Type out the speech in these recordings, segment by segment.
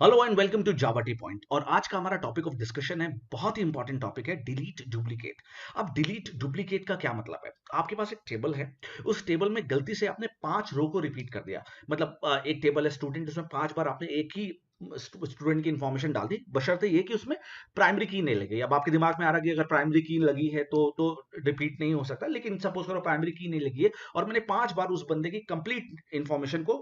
Hello and welcome to Java T point. और आज का हमारा टॉपिक ऑफ डिस्कशन है, बहुत ही इंपॉर्टेंट टॉपिक है, डिलीट डुप्लीकेट। अब डिलीट डुप्लीकेट का क्या मतलब है? आपके पास एक टेबल है, उस टेबल में गलती से आपने 5 रो को रिपीट कर दिया। मतलब एक टेबल है स्टूडेंट, उसमें 5 बार आपने एक ही स्टूडेंट की इंफॉर्मेशन डाल दी, बशर्ते ये कि उसमें प्राइमरी की नहीं लगी। अब आपके दिमाग में आ रहा है कि अगर प्राइमरी की लगी है तो रिपीट नहीं हो सकता, लेकिन सपोज करो प्राइमरी की नहीं लगी है और मैंने 5 बार उस बंदे की कंप्लीट इंफॉर्मेशन को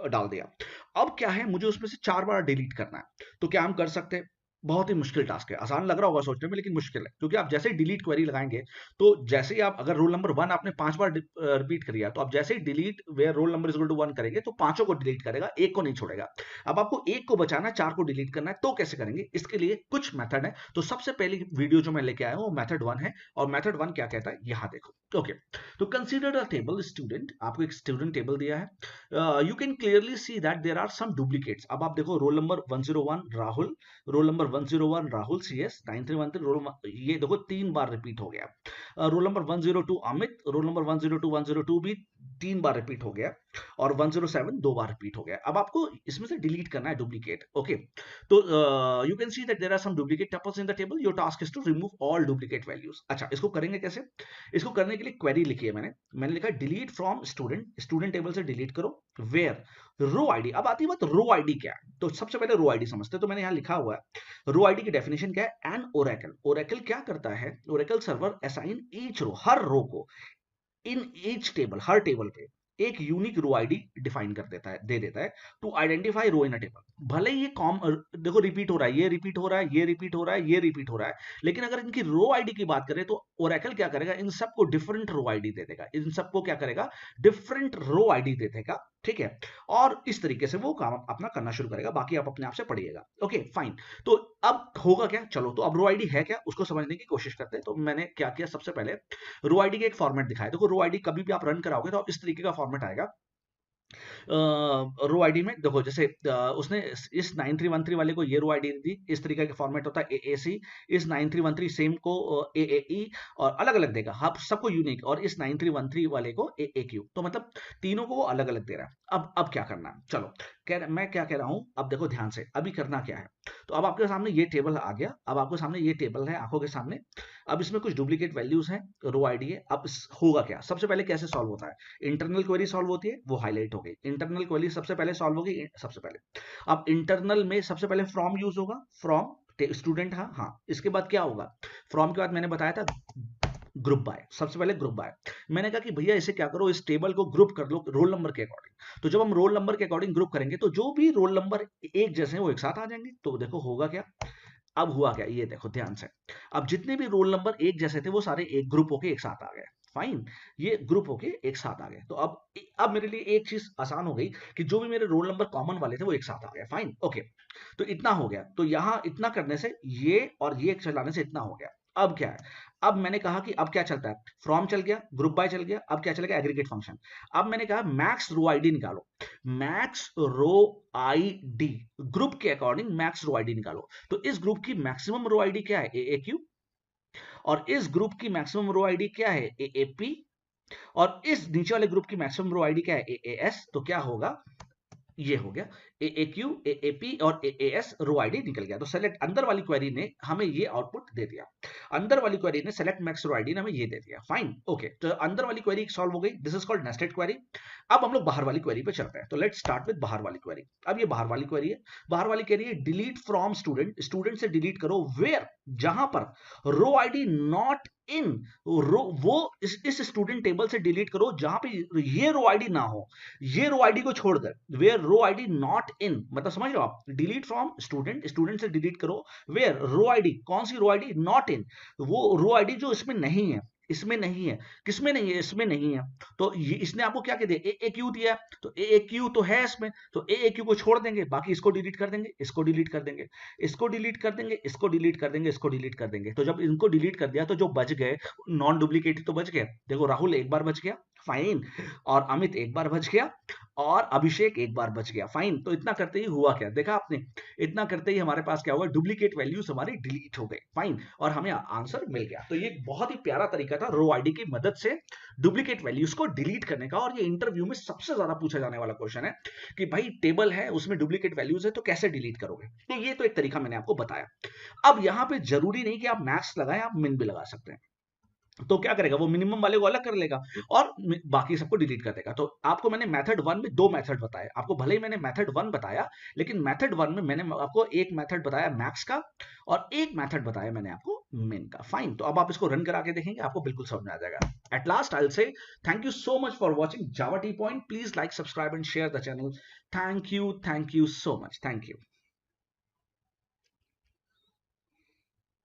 डाल दिया। अब क्या है, मुझे उसमें से 4 बार डिलीट करना है। तो क्या हम कर सकते हैं? बहुत ही मुश्किल टास्क है। आसान लग रहा होगा सोचने में, लेकिन मुश्किल है, क्योंकि आप जैसे ही डिलीट क्वेरी लगाएंगे, तो जैसे ही आप अगर रोल नंबर 1 आपने 5 बार रिपीट करिए, तो आप जैसे ही delete where roll number is equal to 1 करेंगे, तो पांचों को डिलीट करेगा, एक को नहीं छोड़ेगा। अब आपको एक को बचाना है, 4 को डिलीट करना है, तो कैसे करेंगे? इसके लिए कुछ मेथड है। तो सबसे पहली वीडियो जो मैं लेके आया हूं वो मेथड 1 है। और मेथड 1 क्या कहता है, यहां देखो। ओके, तो कंसीडर अ टेबल स्टूडेंट। आपको एक स्टूडेंट टेबल दिया है। You can clearly see that there are some duplicates. अब आप देखो, roll number 101 Rahul, roll number 101 Rahul CS 9313, ये देखो 3 बार रिपीट हो गया। Roll number 102 Amit, roll number 102 भी 3 बार रिपीट हो गया। और 107 2 बार रिपीट हो गया। अब आपको इसमें से डिलीट करना है डुप्लीकेट। ओके, तो you can see that there are some duplicate tuples in the table. Your task is to remove all duplicate values. अच्छा, इसको करेंगे कैसे? इसको करने के लिए क्वेरी लिखी है मैंने लिखा delete from student, student table से डिलीट करो, वेयर रो आईडी। अब आती है बात रो आईडी क्या है, तो सबसे पहले रो आईडी समझते हैं। तो मैंने यहां लिखा हुआ है रो आईडी की डेफिनेशन क्या है, एन ओरेकल। ओरेकल क्या करता है? Oracle server assign each row, हर रो को, इन ईच टेबल, हर टेबल पे एक यूनिक रो आईडी डिफाइन कर देता है, दे देता है, to identify row in a table. भले ही ये कॉम देखो रिपीट हो रहा है, ये रिपीट हो रहा है, ये रिपीट हो रहा है, ये रिपीट हो रहा है, लेकिन अगर इनकी रो आईडी की बात करें तो ओरेकल क्या करेगा, इन सबको डिफरेंट रो आईडी दे देगा। इन सबको क्या करेगा? डिफरेंट रो आईडी दे देगा। ठीक है, और इस तरीके से वो काम अपना करना शुरू करेगा। बाकी आप अपने आप से पढ़िएगा। Okay fine. तो अब होगा क्या, चलो तो अब रो आईडी है क्या उसको समझने की कोशिश करते हैं। तो मैंने क्या किया, सबसे पहले रो आईडी का एक फॉर्मेट दिखाया। देखो रो आईडी कभी भी आप रन कराओगे तो इस तरीके का फॉर्मेट आएगा। रो आईडी में देखो, जैसे उसने इस 9313 वाले को ये रो आईडी दी, इस तरीके का फॉर्मेट होता है AAC। इस 9313 सेम को AAE, और अलग अलग देगा, आप सबको यूनिक। और इस 9313 वाले को AAQ। तो मतलब तीनों को वो अलग अलग दे रहा है। अब क्या करना है, चलो मैं क्या कह रहा हूं, अब देखो ध्यान से, अभी करना क्या है। तो अब आपके सामने ये टेबल आ गया, अब आपके सामने ये टेबल है आंखों के सामने। अब इसमें कुछ डुप्लीकेट वैल्यूज हैं, रो आईडी है। अब होगा क्या, सबसे पहले कैसे सॉल्व होता है? इंटरनल क्वेरी सॉल्व होती है, वो हाईलाइट हो गई। इंटरनल क्वेरी सबसे पहले सॉल्व होगी, सबसे पहले। अब इंटरनल में सबसे पहले फ्रॉम यूज होगा, फ्रॉम स्टूडेंट। हाँ हाँ, इसके बाद क्या होगा? फ्रॉम के बाद मैंने बताया था ग्रुप बाय, सबसे पहले ग्रुप बाय। मैंने कहा कि भैया इसे क्या करो, इस टेबल को ग्रुप कर लो रोल नंबर के अकॉर्डिंग। तो जब हम रोल नंबर के अकॉर्डिंग ग्रुप करेंगे, तो जो भी रोल नंबर एक जैसे हैं वो एक साथ आ जाएंगे। तो देखो होगा क्या, अब हुआ क्या, ये देखो ध्यान से। अब जितने भी रोल नंबर एक जैसे थे वो सारे एक ग्रुप होके एक साथ आ गए। फाइन, ये ग्रुप होके एक साथ आ गए। तो अब मेरे लिए एक चीज आसान हो गई कि जो भी मेरे रोल नंबर कॉमन वाले थे वो एक साथ आ गए। Fine, okay. तो इतना हो गया। तो यहां इतना करने से ये और ये चलाने से इतना हो गया। अब क्या है? अब मैंने कहा कि अब क्या चलता है, फ्रॉम चल गया, ग्रुप बाय चल गया, अब क्या चलेगा, एग्रीगेट फंक्शन। अब मैंने कहा मैक्स रो आईडी निकालो, मैक्स रो आईडी, ग्रुप के अकॉर्डिंग मैक्स रो आईडी निकालो। तो इस ग्रुप की मैक्सिमम रो आईडी क्या है, AAQ। और इस ग्रुप की मैक्सिमम रो आईडी क्या है, AAP। और इस नीचे वाले ग्रुप की मैक्सिमम रो आईडी क्या है, AAS। तो क्या होगा, ये हो गया AAQ, AAP और AAS रो आईडी निकल गया। तो सेलेक्ट अंदर वाली क्वेरी ने हमें ये आउटपुट दे दिया। अंदर वाली क्वेरी ने सेलेक्ट मैक्स रो आईडी ने हमें ये दे दिया। Fine, okay. तो अंदर वाली क्वेरी सॉल्व हो गई, this is called nested query. अब हम लोग बाहर वाली क्वेरी पे चलते हैं। तो लेट्स स्टार्ट विद बाहर वाली क्वेरी। अब ये बाहर वाली क्वेरी है। बाहर वाली क्वेरी है डिलीट फ्रॉम स्टूडेंट, स्टूडेंट से डिलीट करो वेयर, जहां पर रो आईडी नॉट इन, वो इस स्टूडेंट टेबल से डिलीट करो जहां पे ये रो आईडी ना हो। ये रो आईडी को छोड़कर, where row ID not in, मतलब समझ लो आप, डिलीट फ्रॉम स्टूडेंट, स्टूडेंट से डिलीट करो, वेयर रो आईडी, कौन सी रो आईडी, नॉट इन, वो रो आईडी जो इसमें नहीं है, इसमें नहीं है। किसमें नहीं है, इसमें नहीं है। तो ये इसने आपको क्या कह दिया, AAQ दिया है, तो AAQ तो है इसमें, तो AAQ को छोड़ देंगे, बाकी इसको डिलीट कर देंगे, इसको डिलीट कर देंगे, इसको डिलीट कर देंगे, इसको डिलीट कर देंगे, इसको डिलीट कर देंगे। तो जब इनको डिलीट कर दिया तो जो बच गए नॉन डुप्लीकेटेड तो बच गए। देखो राहुल एक बार बच गया, फाइन। और अमित एक बार बच गया और अभिषेक एक बार बच गया, फाइन। तो इतना करते ही हुआ क्या, देखा आपने, इतना करते ही हमारे पास क्या हुआ, डुप्लीकेट वैल्यूज हमारी डिलीट हो गए, फाइन, और हमें आंसर मिल गया। तो ये बहुत ही प्यारा तरीका था रो आईडी की मदद से डुप्लीकेट वैल्यूज को डिलीट करने का। और ये इंटरव्यू में सबसे ज्यादा पूछा जाने वाला क्वेश्चन है कि भाई टेबल है उसमें डुप्लीकेट वैल्यूज है तो कैसे डिलीट करोगे। तो ये तो एक तरीका मैंने आपको बताया। अब यहां पे जरूरी नहीं कि आप मैक्स लगाएं, आप मिन भी लगा सकते हैं। तो क्या करेगा, वो मिनिमम वाले को अलग कर लेगा और बाकी सबको डिलीट कर देगा। तो आपको मैंने मेथड वन में दो मेथड बताए, आपको भले ही मैंने मेथड वन बताया, लेकिन मेथड वन में मैंने आपको एक मेथड बताया मैक्स का और एक मेथड बताया मैंने आपको मिन का, फाइन। तो अब आप इसको रन करा के देखेंगे, आपको बिल्कुल समझ में आ जाएगा। At last I will say thank you so much for watching Java T point. Please like, subscribe and share the channel. Thank you so much, thank you.